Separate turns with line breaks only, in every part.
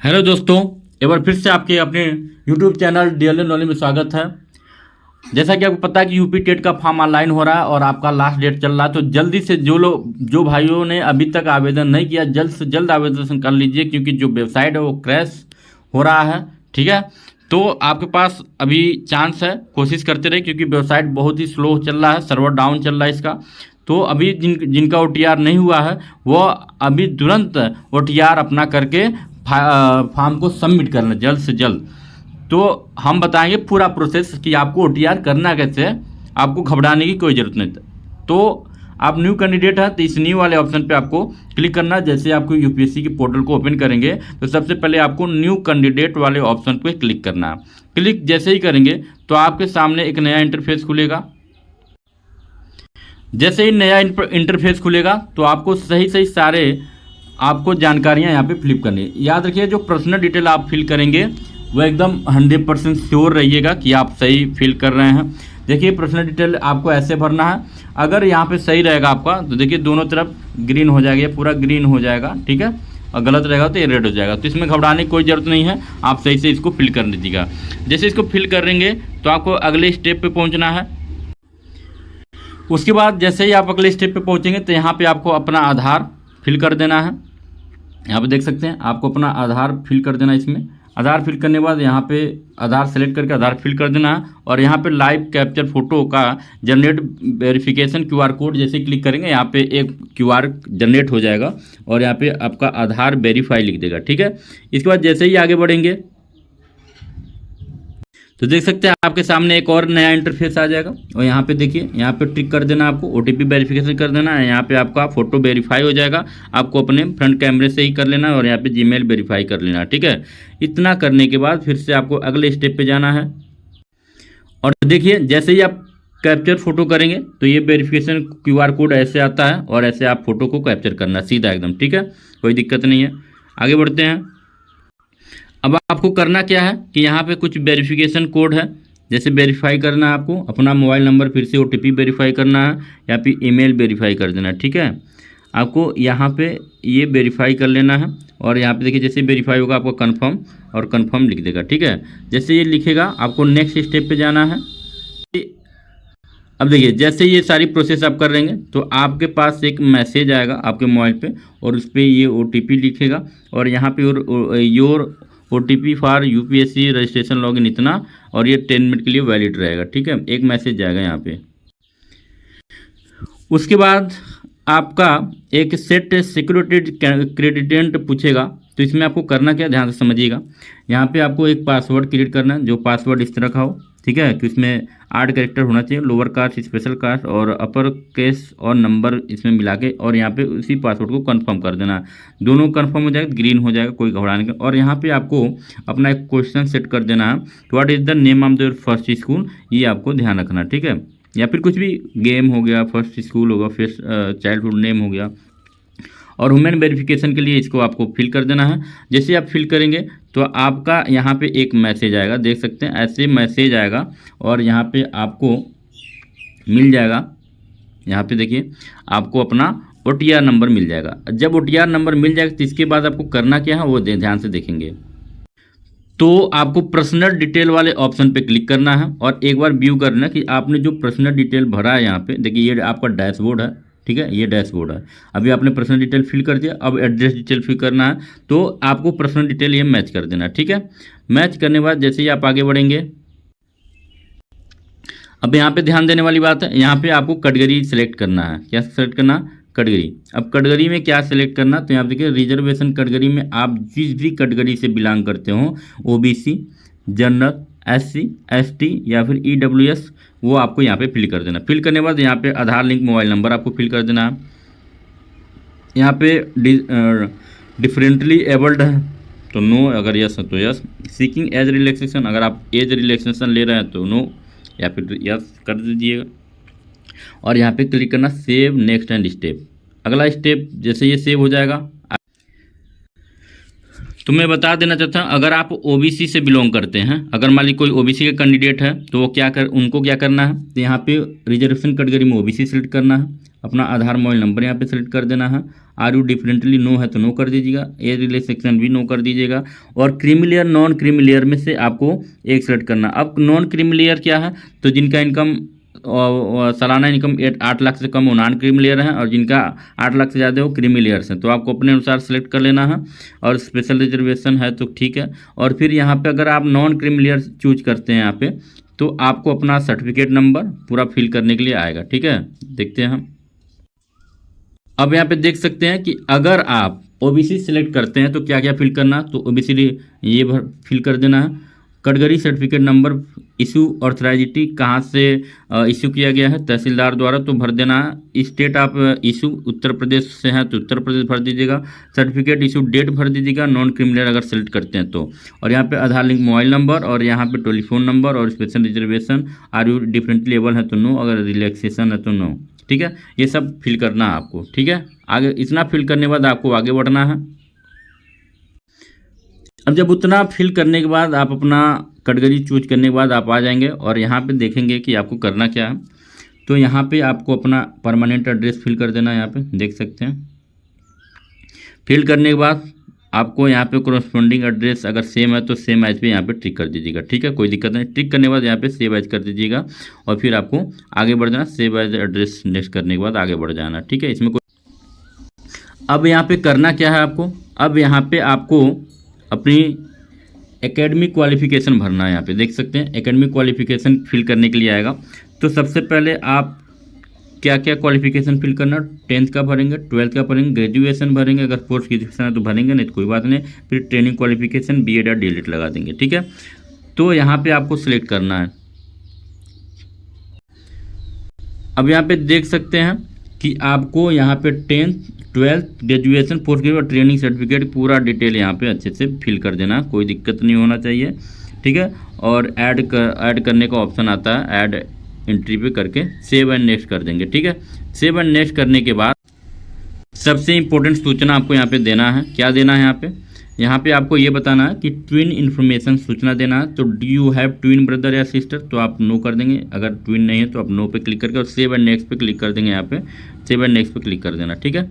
Hello दोस्तों, एक बार फिर से आपके अपने यूट्यूब चैनल डीएलए नॉलेज में स्वागत है। जैसा कि आपको पता है कि यूपी टेट का फॉर्म ऑनलाइन हो रहा है और आपका लास्ट डेट चल रहा है, तो जल्दी से जो भाइयों ने अभी तक आवेदन नहीं किया, जल्द से जल्द आवेदन कर लीजिए, क्योंकि जो वेबसाइट है वो क्रैश हो रहा है। ठीक है, तो आपके पास अभी चांस है, कोशिश करते रहे, क्योंकि वेबसाइट बहुत ही स्लो चल रहा है, सर्वर डाउन चल रहा है इसका। तो अभी जिनका ओटीआर नहीं हुआ है वो अभी तुरंत ओटीआर अपना करके फॉर्म को सबमिट करना जल्द से जल्द। तो हम बताएंगे पूरा प्रोसेस कि आपको ओटीआर करना कैसे है, आपको घबराने की कोई ज़रूरत नहीं। तो आप न्यू कैंडिडेट हैं तो इस न्यू वाले ऑप्शन पे आपको क्लिक करना। जैसे आपको यूपीएससी के पोर्टल को ओपन करेंगे तो सबसे पहले आपको न्यू कैंडिडेट वाले ऑप्शन पे क्लिक करना है। क्लिक जैसे ही करेंगे तो आपके सामने एक नया इंटरफेस खुलेगा। जैसे ही नया इंटरफेस खुलेगा तो आपको सही सही सारे आपको जानकारियां यहाँ पे फिल करनी है। याद रखिए, जो पर्सनल डिटेल आप फिल करेंगे वो एकदम 100% श्योर रहिएगा कि आप सही फिल कर रहे हैं। देखिए, पर्सनल डिटेल आपको ऐसे भरना है। अगर यहाँ पे सही रहेगा आपका तो देखिए दोनों तरफ ग्रीन हो जाएगा, ये पूरा ग्रीन हो जाएगा। ठीक है, और गलत रहेगा तो ये रेड हो जाएगा। तो इसमें घबराने की कोई ज़रूरत नहीं है, आप सही से इसको फिल कर लीजिएगा। जैसे इसको फिल करेंगे तो आपको अगले स्टेप पर पहुँचना है। उसके बाद जैसे ही आप अगले स्टेप पे पहुंचेंगे तो यहाँ पे आपको अपना आधार फिल कर देना है। यहाँ पे देख सकते हैं, आपको अपना आधार फिल कर देना है। इसमें आधार फिल करने के बाद यहाँ पे आधार सेलेक्ट करके आधार फिल कर देना है। और यहाँ पे लाइव कैप्चर फोटो का जनरेट वेरिफिकेशन क्यूआर कोड जैसे क्लिक करेंगे यहाँ पे एक क्यूआर जनरेट हो जाएगा और यहाँ पे आपका आधार वेरीफाई लिख देगा। ठीक है, इसके बाद जैसे ही आगे बढ़ेंगे तो देख सकते हैं आपके सामने एक और नया इंटरफेस आ जाएगा। और यहाँ पे देखिए, यहाँ पे टिक कर देना, आपको ओटीपी वेरिफिकेशन कर देना है। यहाँ पे आपका फोटो वेरीफाई हो जाएगा, आपको अपने फ्रंट कैमरे से ही कर लेना है और यहाँ पे जीमेल वेरीफाई कर लेना है। ठीक है, इतना करने के बाद फिर से आपको अगले स्टेप पे जाना है। और देखिए, जैसे ही आप कैप्चर फोटो करेंगे तो ये वेरिफिकेशन क्यूआर कोड ऐसे आता है और ऐसे आप फोटो को कैप्चर करना सीधा एकदम। ठीक है, कोई दिक्कत नहीं है। आगे बढ़ते हैं। अब आपको करना क्या है कि यहाँ पे कुछ वेरिफिकेशन कोड है, जैसे वेरीफाई करना है आपको अपना मोबाइल नंबर, फिर से ओटीपी वेरीफाई करना है या फिर ईमेल वेरीफाई कर देना है। ठीक है, आपको यहाँ पे ये वेरीफाई कर लेना है और यहाँ पे देखिए जैसे वेरीफाई होगा आपको कन्फर्म और कन्फर्म लिख देगा। ठीक है, जैसे ये लिखेगा आपको नेक्स्ट स्टेप पे जाना है। अब देखिए, जैसे ये सारी प्रोसेस आप कर लेंगे तो आपके पास एक मैसेज आएगा आपके मोबाइल पे और उस पर ये ओटीपी लिखेगा और यहाँ पे your OTP for UPSC registration login इतना, और ये 10 मिनट के लिए वैलिड रहेगा। ठीक है, एक मैसेज जाएगा यहाँ पे। उसके बाद आपका एक सेट सिक्योरिटी क्रेडिटेंट पूछेगा, तो इसमें आपको करना क्या, ध्यान से समझिएगा। यहाँ पे आपको एक पासवर्ड क्रिएट करना है, जो पासवर्ड इस तरह का हो। ठीक है, कि इसमें 8 कैरेक्टर होना चाहिए, लोअर कास्ट, स्पेशल कास्ट और अपर केस और नंबर इसमें मिला के, और यहाँ पे उसी पासवर्ड को कंफर्म कर देना। दोनों कंफर्म हो जाएगा, ग्रीन हो जाएगा, कोई घबराने का। और यहाँ पे आपको अपना एक क्वेश्चन सेट कर देना है, what is the name of your first school, ये आपको ध्यान रखना। ठीक है, या फिर कुछ भी गेम हो गया, फर्स्ट स्कूल होगा, फिर चाइल्डहुड नेम हो गया। और ह्यूमन वेरिफिकेशन के लिए इसको आपको फिल कर देना है। जैसे आप फिल करेंगे तो आपका यहाँ पे एक मैसेज आएगा, देख सकते हैं ऐसे मैसेज आएगा और यहाँ पे आपको मिल जाएगा। यहाँ पे देखिए आपको अपना ओटीआर नंबर मिल जाएगा। जब ओटीआर नंबर मिल जाएगा तो इसके बाद आपको करना क्या है वो ध्यान से देखेंगे। तो आपको पर्सनल डिटेल वाले ऑप्शन पे क्लिक करना है और एक बार व्यू करना कि आपने जो पर्सनल डिटेल भरा है। यहाँ पे देखिए ये आपका डैशबोर्ड है। ठीक है, ये डैशबोर्ड है। अभी आपने पर्सनल डिटेल फिल कर दिया, अब एड्रेस डिटेल फिल करना है, तो आपको पर्सनल डिटेल ये मैच कर देना। ठीक है, मैच करने के बाद जैसे ही आप आगे बढ़ेंगे, अब यहाँ पे ध्यान देने वाली बात है, यहाँ पे आपको कैटेगरी सेलेक्ट करना है। क्या सेलेक्ट करना, कैटेगरी। अब कैटेगरी में क्या सेलेक्ट करना, तो यहाँ पे देखिए रिजर्वेशन कैटेगरी में आप जिस भी कैटेगरी से बिलोंग करते हो, ओबीसी, जनरल, एससी, एसटी या फिर ईडब्ल्यूएस, वो आपको यहाँ पे फिल कर देना। फिल करने के बाद यहाँ पे आधार लिंक मोबाइल नंबर आपको फिल कर देना है। यहाँ पे डिफरेंटली एबल्ड है तो नो, अगर यस है तो यस। सीकिंग एज रिलैक्सेशन, अगर आप एज रिलैक्सेशन ले रहे हैं तो नो या फिर यस कर दीजिएगा। और यहाँ पे क्लिक करना सेव नेक्स्ट एंड स्टेप। अगला स्टेप जैसे ये सेव हो जाएगा तो मैं बता देना चाहता हूँ, अगर आप ओबीसी से बिलोंग करते हैं, अगर मान ली कोई ओबीसी का कैंडिडेट है तो वो उनको क्या करना है, तो यहाँ पे रिजर्वेशन कैटेगरी में ओबीसी सेलेक्ट करना है, अपना आधार मोबाइल नंबर यहाँ पे सेलेक्ट कर देना है, आर यू डिफरेंटली नो है तो नो कर दीजिएगा, एज रिले सेक्शन भी नो कर दीजिएगा, और क्रीमी नॉन क्रीमी में से आपको एक सेलेक्ट करना। अब नॉन क्रीमी क्या है, तो जिनका इनकम सालाना इनकम 8 लाख से कम हो नॉन क्रीमी लेयर हैं, और जिनका 8 लाख से ज़्यादा हो क्रीमी लेयर्स हैं। तो आपको अपने अनुसार सेलेक्ट कर लेना है, और स्पेशल रिजर्वेशन है तो ठीक है। और फिर यहाँ पे अगर आप नॉन क्रीमी लेयर चूज करते हैं यहाँ पे, तो आपको अपना सर्टिफिकेट नंबर पूरा फिल करने के लिए आएगा, ठीक है। देखते हैं हम, अब यहाँ पे देख सकते हैं कि अगर आप ओबीसी सिलेक्ट करते हैं तो क्या क्या फिल करना, तो ओबीसी ये फिल कर देना है, कैटेगरी सर्टिफिकेट नंबर, इशू ऑथराइजिटी कहाँ से इशू किया गया है, तहसीलदार द्वारा, तो भर देना है। स्टेट आप इशू उत्तर प्रदेश से हैं तो उत्तर प्रदेश भर दीजिएगा, सर्टिफिकेट इशू डेट भर दीजिएगा नॉन क्रिमिनल अगर सेलेक्ट करते हैं तो, और यहाँ पे आधार लिंक मोबाइल नंबर, और यहाँ पे टेलीफोन नंबर, और special reservation are you differently able है तो नो, अगर रिलैक्सेशन है तो नो, ठीक है। ये सब फिल करना है आपको, ठीक है। आगे इतना फिल करने के बाद आपको आगे बढ़ना है। अब जब उतना फिल करने के बाद आप अपना कैटेगरी चूज करने के बाद आप आ जाएंगे, और यहाँ पे देखेंगे कि आपको करना क्या है। तो यहाँ पे आपको अपना परमानेंट एड्रेस फिल कर देना है, यहाँ पे देख सकते हैं। फिल करने के बाद आपको यहाँ पे कोरस्पॉन्डिंग एड्रेस अगर सेम है तो सेम एज पे यहाँ पे टिक कर दीजिएगा, ठीक है, कोई दिक्कत नहीं। टिक करने के बाद यहाँ पे सेव एज कर दीजिएगा, और फिर आपको आगे बढ़ जाना, सेव एज एड्रेस नेक्स्ट करने के बाद आगे बढ़ जाना, ठीक है। इसमें कोई, अब यहाँ पे करना क्या है आपको, अब यहाँ पे आपको अपनी एकेडमिक क्वालिफिकेशन भरना है। यहाँ पे देख सकते हैं एकेडमिक क्वालिफिकेशन फिल करने के लिए आएगा। तो सबसे पहले आप क्या क्या क्वालिफिकेशन फिल करना, 10th का भरेंगे, 12th का भरेंगे, ग्रेजुएशन भरेंगे, अगर पोस्ट ग्रेजुएशन है तो भरेंगे, नहीं तो कोई बात नहीं। फिर ट्रेनिंग क्वालिफिकेशन बीएड या डीएलएड लगा देंगे, ठीक है। तो यहाँ पे आपको सिलेक्ट करना है। अब यहाँ पे देख सकते हैं कि आपको यहाँ पे 10th 12th graduation post graduate training certificate पूरा डिटेल यहाँ पे अच्छे से फिल कर देना, कोई दिक्कत नहीं होना चाहिए, ठीक है। और ऐड करने का ऑप्शन आता है, ऐड एंट्री पे करके सेव एंड नेक्स्ट कर देंगे, ठीक है। सेव एंड नेक्स्ट करने के बाद सबसे इम्पोर्टेंट सूचना आपको यहाँ पे देना है। क्या देना है यहाँ पे आपको ये बताना है कि ट्विन इन्फॉर्मेशन सूचना देना है। तो do you have twin brother या सिस्टर, तो आप नो कर देंगे, अगर ट्विन नहीं है तो आप नो पे क्लिक करके और सेव एंड नेक्स्ट पे क्लिक कर देंगे। यहाँ पे सेव एंड नेक्स्ट पे क्लिक कर देना, ठीक है।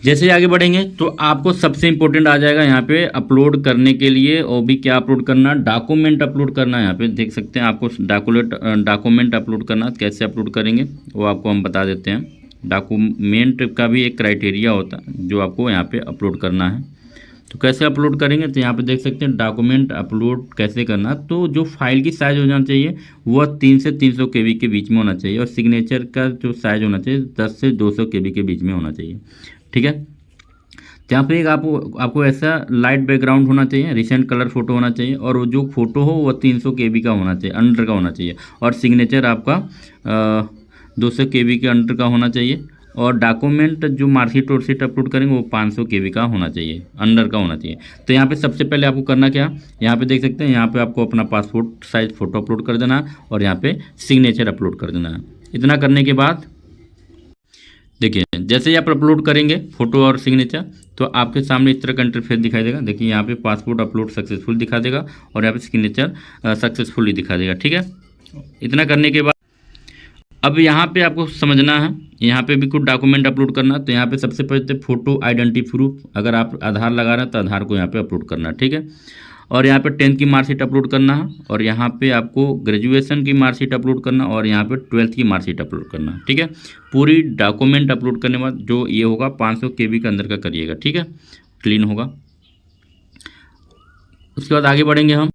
जैसे ही आगे बढ़ेंगे तो आपको सबसे इंपॉर्टेंट आ जाएगा यहाँ पे अपलोड करने के लिए, और भी क्या अपलोड करना, डॉक्यूमेंट अपलोड करना है। यहाँ पे देख सकते हैं आपको डॉक्यूमेंट अपलोड करना, कैसे अपलोड करेंगे वो आपको हम बता देते हैं। डॉक्यूमेंट का भी एक क्राइटेरिया होता है जो आपको यहाँ पे अपलोड करना है। तो कैसे अपलोड करेंगे, तो यहाँ पे देख सकते हैं डॉक्यूमेंट अपलोड कैसे करना। तो जो फाइल की साइज़ हो जाना चाहिए वह 3 से 300 KB के बीच में होना चाहिए, और सिग्नेचर का जो साइज़ होना चाहिए 10 से 200 KB के बीच में होना चाहिए, ठीक है। यहाँ पे एक आपको ऐसा लाइट बैकग्राउंड होना चाहिए, रिसेंट कलर फोटो होना चाहिए, और वो जो फोटो हो वो 300 KB का होना चाहिए, अंडर का होना चाहिए, और सिग्नेचर आपका 200 KB के अंडर का होना चाहिए, और डॉक्यूमेंट जो मार्कशीट अपलोड करेंगे वो 500 KB का होना चाहिए, अंडर का होना चाहिए। तो यहाँ पे सबसे पहले आपको करना क्या, यहाँ पे देख सकते हैं यहाँ पे आपको अपना पासपोर्ट साइज फ़ोटो अपलोड कर देना है, और यहाँ पे सिग्नेचर अपलोड कर देना है। इतना करने के बाद देखिए जैसे ही आप अपलोड करेंगे फ़ोटो और सिग्नेचर, तो आपके सामने इस तरह का इंटरफेस दिखाई देगा। देखिए यहाँ पे पासपोर्ट अपलोड सक्सेसफुल दिखा देगा, और यहाँ पे सिग्नेचर सक्सेसफुली दिखा देगा, ठीक है। इतना करने के बाद अब यहाँ पे आपको समझना है, यहाँ पे भी कुछ डॉक्यूमेंट अपलोड करना। तो यहाँ पे सबसे पहले फ़ोटो आइडेंटिटी प्रूफ, अगर आप आधार लगा रहे हैं तो आधार को यहाँ पे अपलोड करना, ठीक है। और यहाँ पे 10th की मार्कशीट अपलोड करना है, और यहाँ पे आपको ग्रेजुएशन की मार्कशीट अपलोड करना, और यहाँ पे 12th की मार्कशीट अपलोड करना, ठीक है। पूरी डॉक्यूमेंट अपलोड करने के बाद जो ये होगा 500 KB के अंदर का करिएगा, ठीक है, क्लीन होगा। उसके बाद आगे बढ़ेंगे हम।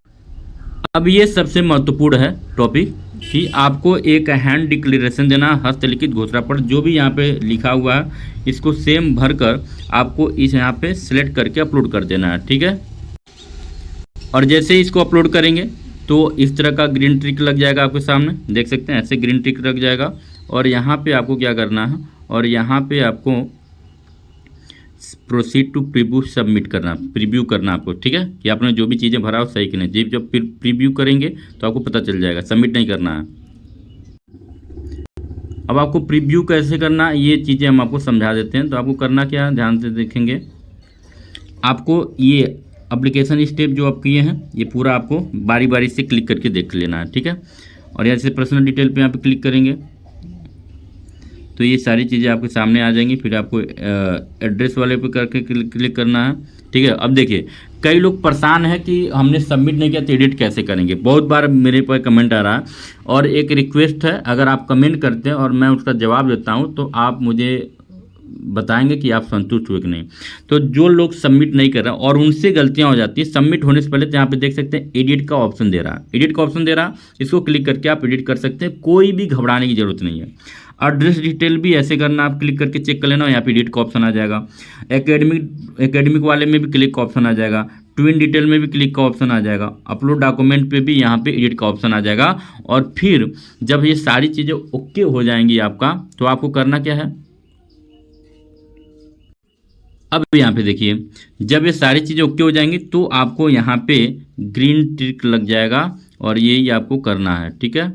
अब ये सबसे महत्वपूर्ण है टॉपिक कि आपको एक हैंड डिक्लेरेशन देना, हस्तलिखित घोषणा पत्र, जो भी यहाँ पे लिखा हुआ है इसको सेम भर कर आपको इस यहाँ पे सिलेक्ट करके अपलोड कर देना है, ठीक है। और जैसे ही इसको अपलोड करेंगे तो इस तरह का ग्रीन टिक लग जाएगा आपके सामने, देख सकते हैं ऐसे ग्रीन टिक लग जाएगा। और यहाँ पे आपको क्या करना है, और यहाँ पे आपको प्रोसीड टू प्रीव्यू सबमिट करना, प्रीव्यू करना आपको, ठीक है, कि आपने जो भी चीज़ें भरा हो सही कि नहीं। जब प्रीव्यू करेंगे तो आपको पता चल जाएगा, सबमिट नहीं करना है। अब आपको प्रीव्यू कैसे करना ये चीज़ें हम आपको समझा देते हैं। तो आपको करना क्या है, ध्यान से देखेंगे। आपको ये एप्लीकेशन स्टेप जो आप किए हैं ये पूरा आपको बारी बारी से क्लिक करके देख लेना है, ठीक है। और यहाँ से पर्सनल डिटेल पे यहाँ पे क्लिक करेंगे तो ये सारी चीज़ें आपके सामने आ जाएंगी। फिर आपको एड्रेस वाले पे करके क्लिक करना है, ठीक है। अब देखिए कई लोग परेशान हैं कि हमने सबमिट नहीं किया तो एडिट कैसे करेंगे, बहुत बार मेरे पर कमेंट आ रहा है। और एक रिक्वेस्ट है, अगर आप कमेंट करते हैं और मैं उसका जवाब देता हूं तो आप मुझे बताएंगे कि आप संतुष्ट हुए कि नहीं। तो जो लोग सबमिट नहीं कर रहे और उनसे गलतियां हो जाती है सबमिट होने से पहले, तो यहाँ पे देख सकते हैं एडिट का ऑप्शन दे रहा है, एडिट का ऑप्शन दे रहा है, इसको क्लिक करके आप एडिट कर सकते हैं, कोई भी घबराने की जरूरत नहीं है। एड्रेस डिटेल भी ऐसे करना, आप क्लिक करके चेक कर लेना, यहाँ पे एडिट का ऑप्शन आ जाएगा। एकेडमिक वाले में भी क्लिक का ऑप्शन आ जाएगा, ट्विन डिटेल में भी क्लिक का ऑप्शन आ जाएगा, अपलोड डॉक्यूमेंट पे भी यहाँ पे एडिट का ऑप्शन आ जाएगा। और फिर जब ये सारी चीज़ें ओके हो जाएंगी आपका, तो आपको करना क्या है, अब यहाँ पे देखिए जब ये सारी चीज़ें ओके हो जाएंगी तो आपको यहाँ पे ग्रीन टिक लग जाएगा और यही आपको करना है, ठीक है।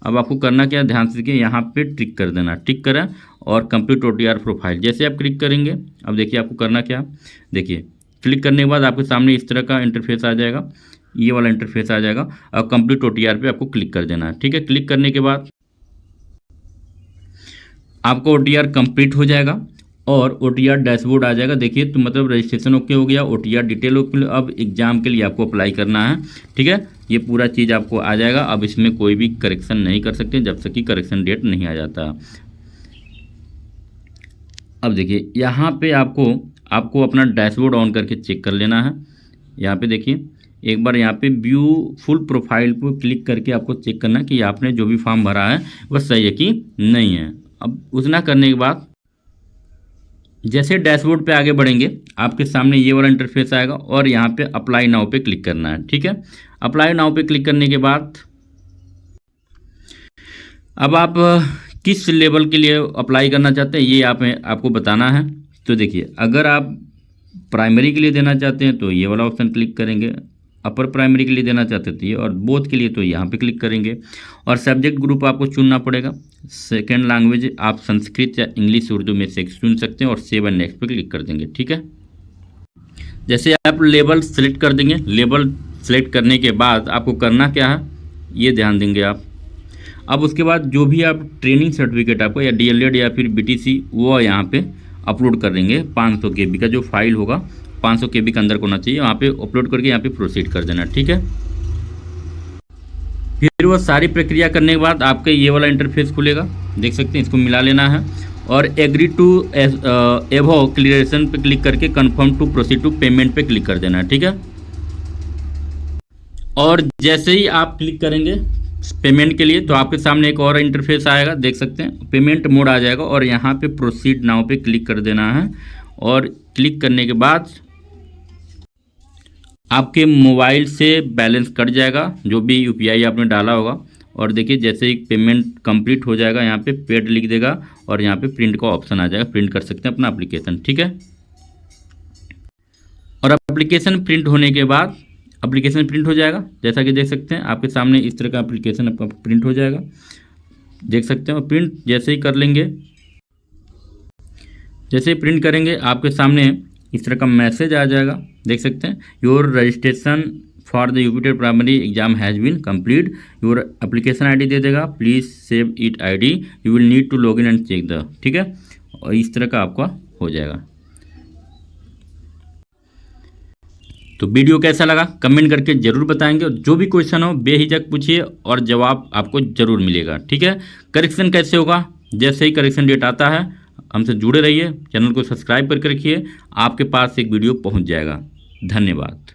अब आपको करना क्या है, ध्यान से देखिए यहाँ पे टिक कर देना, टिक करें और कंप्लीट OTR प्रोफाइल जैसे आप क्लिक करेंगे। अब देखिए आपको करना क्या, देखिए क्लिक करने के बाद आपके सामने इस तरह का इंटरफेस आ जाएगा, ये वाला इंटरफेस आ जाएगा। और कंप्लीट OTR पे आपको क्लिक कर देना है, ठीक है। क्लिक करने के बाद आपको OTR कंप्लीट हो जाएगा और OTR डैशबोर्ड आ जाएगा। देखिए तो मतलब रजिस्ट्रेशन ओके हो गया, OTR डिटेल ओके। अब एग्ज़ाम के लिए आपको अप्लाई करना है, ठीक है। ये पूरा चीज़ आपको आ जाएगा। अब इसमें कोई भी करेक्शन नहीं कर सकते जब तक कि करेक्शन डेट नहीं आ जाता। अब देखिए यहाँ पे आपको अपना डैशबोर्ड ऑन करके चेक कर लेना है। यहाँ पे देखिए एक बार यहाँ पे व्यू फुल प्रोफाइल पर क्लिक करके आपको चेक करना कि आपने जो भी फॉर्म भरा है वह सही है कि नहीं है। अब उतना करने के बाद जैसे डैशबोर्ड पे आगे बढ़ेंगे आपके सामने ये वाला इंटरफेस आएगा और यहाँ पे अप्लाई नाउ पे क्लिक करना है, ठीक है। अप्लाई नाउ पे क्लिक करने के बाद अब आप किस लेवल के लिए अप्लाई करना चाहते हैं ये आपको बताना है। तो देखिए अगर आप प्राइमरी के लिए देना चाहते हैं तो ये वाला ऑप्शन क्लिक करेंगे, अपर प्राइमरी के लिए देना चाहते थे और बोथ के लिए तो यहाँ पे क्लिक करेंगे। और सब्जेक्ट ग्रुप आपको चुनना पड़ेगा, सेकेंड लैंग्वेज आप संस्कृत या इंग्लिश उर्दू में से चुन सकते हैं और सेव एंड नेक्स्ट पे क्लिक कर देंगे, ठीक है। जैसे आप लेवल सेलेक्ट कर देंगे, लेवल सेलेक्ट करने के बाद आपको करना क्या है ये ध्यान देंगे आप। अब उसके बाद जो भी आप ट्रेनिंग सर्टिफिकेट आपको या DLED या फिर BTC वो यहाँ पे अपलोड कर देंगे। 500 KB का जो फाइल होगा 500 KB के अंदर होना चाहिए, वहाँ पे अपलोड करके यहाँ पे प्रोसीड कर देना, ठीक है। फिर वो सारी प्रक्रिया करने के बाद आपके ये वाला इंटरफेस खुलेगा, देख सकते हैं, इसको मिला लेना है और एग्री टू एबव क्लियरेशन पे क्लिक करके confirm to proceed to payment पे क्लिक कर देना है, ठीक है। और जैसे ही आप क्लिक करेंगे पेमेंट के लिए तो आपके सामने एक और इंटरफेस आएगा, देख सकते हैं, पेमेंट मोड आ जाएगा और यहाँ पे प्रोसीड नाउ पे क्लिक कर देना है। और क्लिक करने के बाद आपके मोबाइल से बैलेंस कट जाएगा जो भी UPI आपने डाला होगा। और देखिए जैसे ही पेमेंट कंप्लीट हो जाएगा यहाँ पे पेड लिख देगा और यहाँ पे प्रिंट का ऑप्शन आ जाएगा, प्रिंट कर सकते हैं अपना एप्लीकेशन, ठीक है। और एप्लीकेशन प्रिंट होने के बाद एप्लीकेशन प्रिंट हो जाएगा, जैसा कि देख सकते हैं आपके सामने इस तरह का एप्लीकेशन आपका प्रिंट हो जाएगा, देख सकते हैं। और प्रिंट जैसे ही कर लेंगे, जैसे ही प्रिंट करेंगे आपके सामने इस तरह का मैसेज आ जाएगा, देख सकते हैं, your registration for the UPTET primary exam has been complete, your application ID दे देगा, please save it ID, you will need to log in and check the, ठीक है। और इस तरह का आपका हो जाएगा। तो वीडियो कैसा लगा कमेंट करके ज़रूर बताएंगे और जो भी क्वेश्चन हो बेहिचक पूछिए और जवाब आपको ज़रूर मिलेगा, ठीक है। करेक्शन कैसे होगा, जैसे ही करेक्शन डेट आता है हमसे जुड़े रहिए, चैनल को सब्सक्राइब करके रखिए, आपके पास एक वीडियो पहुंच जाएगा। धन्यवाद।